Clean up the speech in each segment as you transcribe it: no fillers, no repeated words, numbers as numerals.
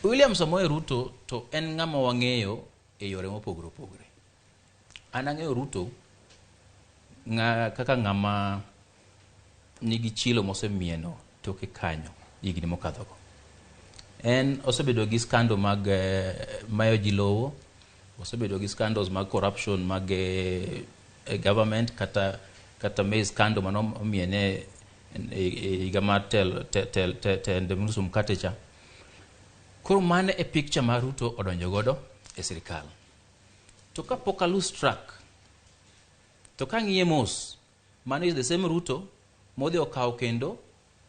William Samoei Ruto to en ng'ama wang'eyo e yore mopogore opogore. An ang'eyo Ruto kaka ng'ama nigi chilo mosemieno toke kanyo higni mokadhogo. En osebedo gi skando mag mayo ji lowo, osebedo gi scandals mag corruption mag government kata me skando manomiene higa mar tende mnusu mkate cha. Koro mane e picture mar Ruto odonjo godo e sirkal. To ka pok alus track, to ka ng'iye mos, mano is the same Ruto modhi okawo kendo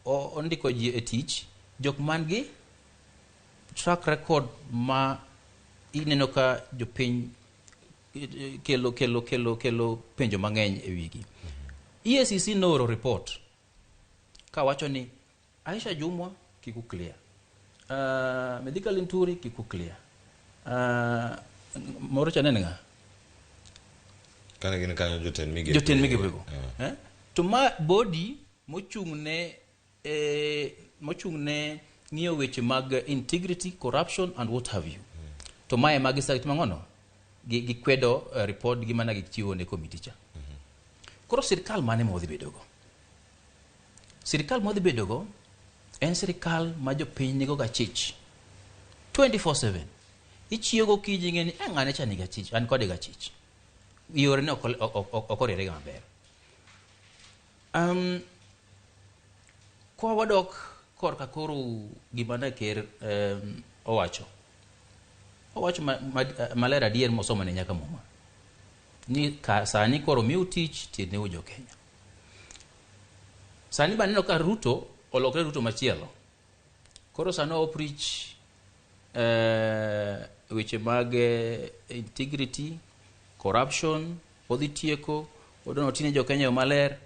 ondiko ji e tich, jok man gi track record ma ineno ka jopiny kelo penjo mang'eny e wigi. EACC nooro report ka wacho ni Aisha Jumwa kiku clear, Medical Inturi kiku clear, moro cha nene nga kana gin kanyo joten migepego to ma body mochung'ne ng'iyo weche mag integrity, corruption and what have you. To mae magi sakit mangono gi kwedo report gi mana gichiwo ne committee cha. Koro sirkal mane modhi bedogo? Sirkal modhi bedogo en sirkal ma jopiny nigo gachich 24/7. Ichiyogo kiji ng'eni ng'ane cha ni gachich, an kode gachich. Yore ne okoriere maber. Kwa wadok korka koro gima ne ker owacho maler adier mosomo ne nyaka muma ni sani koro miu tich tiene ujo Kenya. Sani baneno ka Ruto olokre Ruto machielo. Koro sano oprich weche mag integrity, corruption, odhi tieko, odono tine jo Kenya maler.